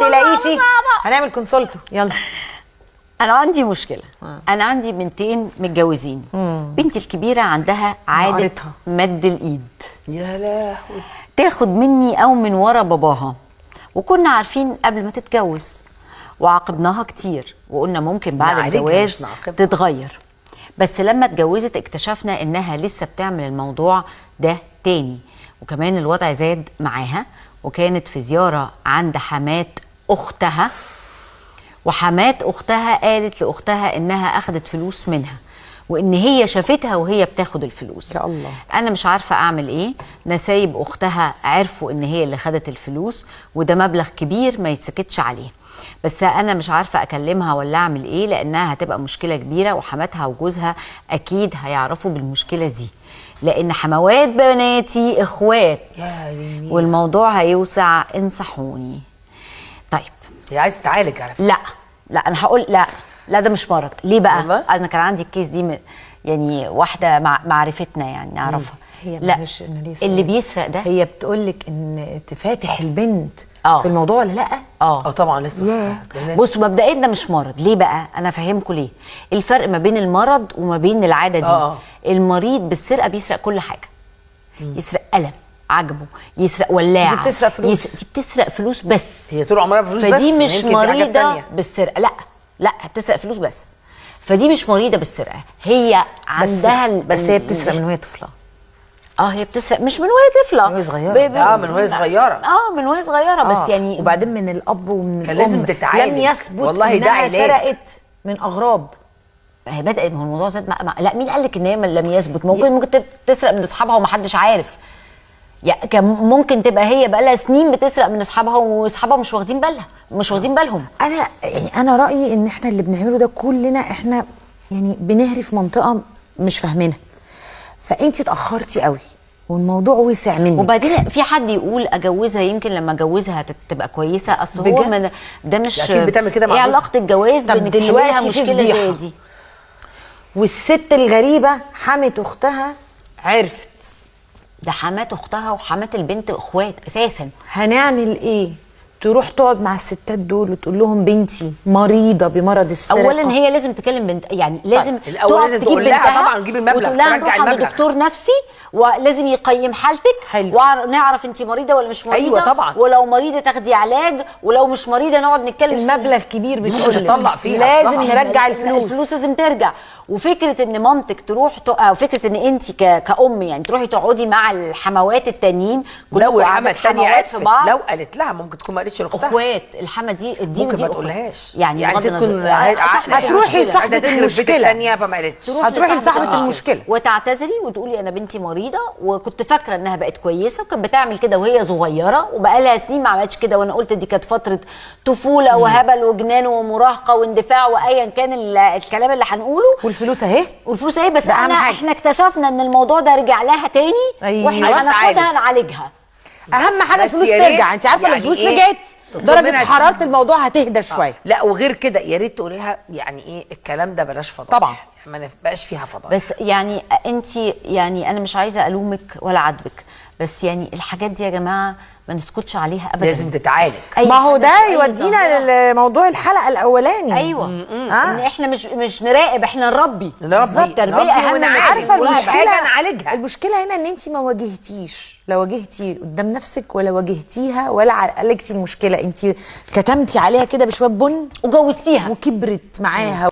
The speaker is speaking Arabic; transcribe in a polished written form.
تقلقيش هنعمل كونسولتو. يلا. انا عندي مشكله. انا عندي بنتين متجوزين. بنتي الكبيره عندها عاده مد الايد. يا لهوي. تاخد مني او من ورا باباها، وكنا عارفين قبل ما تتجوز وعاقبناها كتير وقلنا ممكن بعد الجواز تتغير، بس لما اتجوزت اكتشفنا انها لسه بتعمل الموضوع ده تاني، وكمان الوضع زاد معاها. وكانت في زياره عند حمات اختها، وحمات اختها قالت لاختها انها اخذت فلوس منها، وان هي شافتها وهي بتاخد الفلوس. يا الله. انا مش عارفه اعمل ايه. نسايب اختها عرفوا ان هي اللي خدت الفلوس، وده مبلغ كبير ما يتسكتش عليه، بس انا مش عارفه اكلمها ولا اعمل ايه، لانها هتبقى مشكله كبيره، وحماتها وجوزها اكيد هيعرفوا بالمشكله دي، لان حموات بناتي اخوات والموضوع هيوسع. انصحوني. طيب هي عايزه تعالج على فكره. لا انا هقول لا ده مش مرض. ليه بقى؟ والله؟ انا كان عندي الكيس دي يعني واحده معرفتنا يعني نعرفها. هي لا اللي بيسرق ده هي بتقول لك ان تفاتح البنت في الموضوع ولا لا؟ طبعا لسه. بصوا مبدئيا ده مش مرض. ليه بقى؟ انا افهمكم ليه. الفرق ما بين المرض وما بين العاده دي. المريض بالسرقه بيسرق كل حاجه. يسرق قلم عجبه، يسرق ولاعه، بتسرق فلوس. بتسرق فلوس بس. هي طول عمرها فلوس بس. فدي مش مريضه بالسرقه. لا بتسرق فلوس بس. فدي مش مريضه بالسرقه. هي عندها بس هي بتسرق من وهي طفله. هي بتسرق مش من وهي طفله، من وهي صغيره. من وهي صغيره. من وهي صغيره. بس يعني وبعدين من الاب ومن الام كان لازم تتعالج. لم يثبت والله ده انها سرقت من اغراب. هي بدأت. ما هو الموضوع زاد لا مين قال لك ان هي لم يثبت؟ ممكن تسرق من اصحابها ومحدش عارف. يعني كان ممكن تبقى هي بقى لها سنين بتسرق من اصحابها واصحابها مش واخدين بالهم. انا رايي ان احنا اللي بنعمله ده كلنا احنا يعني بنهري في منطقه مش فاهمينها، فانت اتاخرتي قوي والموضوع وسع منك. وبعدين في حد يقول اجوزها يمكن لما اجوزها تبقى كويسه. اصل هو من ده مش اكيد بتعمل كده مع ايه علاقه الجواز بانك تحلها مشكله زي دي؟ والست الغريبه حمت اختها عرفت. ده حمات اختها وحمات البنت اخوات اساسا. هنعمل ايه؟ تروح تقعد مع الستات دول وتقول لهم بنتي مريضه بمرض السرقه. اولا هي لازم تكلم بنت، يعني لازم الاول لازم تجيب بنتها طبعا تجيب المبلغ وتقول لها نروح عند دكتور نفسي ولازم يقيم حالتك. حلو. ونعرف انت مريضه ولا مش مريضه. ايوه طبعا. ولو مريضه تاخدي علاج، ولو مش مريضه نقعد نتكلم. المبلغ كبير بتقول تطلع فيها. لازم نرجع الفلوس لازم ترجع. وفكره ان مامتك تروح او فكره ان انت كأم يعني تروحي تقعدي مع الحموات التانيين. لو الحما التانيه عرفت، لو قالت لها ممكن تكون ما قالتش لاختها. اخوات الحما دي ممكن ما تقولهاش. يعني عايزه تكون هتروحي لصاحبه المشكله الثانيه فما قالتش. هتروحي لصاحبه المشكله وتعتذري وتقولي انا بنتي مريضه وكنت فاكره انها بقت كويسه وكانت بتعمل كده وهي صغيره وبقى لها سنين ما عملتش كده، وانا قلت دي كانت فتره طفوله وهبل وجنان ومراهقه واندفاع وايا كان الكلام اللي هنقوله. والفلوس اهي بس احنا اكتشفنا ان الموضوع ده رجع لها تاني. واحنا هناخدها نعالجها. اهم حاجه الفلوس ترجع. انت عارفه لو الفلوس رجعت درجه حراره الموضوع هتهدى شويه. لا وغير كده يا ريت تقولي لها يعني ايه الكلام ده بلاش فضايح. طبعا ما نبقاش فيها فضايح. بس يعني انت يعني انا مش عايزه الومك ولا عاتبك، بس يعني الحاجات دي يا جماعه ما نسكتش عليها ابدا. لازم تتعالج. ما هو ده يودينا لموضوع الحلقه الاولاني. ايوه ان احنا مش نراقب، احنا نربي. التربيه اهم. عارفه المشكله نعالجها. المشكله هنا ان انت ما واجهتيش، لا واجهتي قدام نفسك ولا واجهتيها ولا عالجتي المشكله. انت كتمتي عليها كده بشويه بن وجوزتيها وكبرت معاها.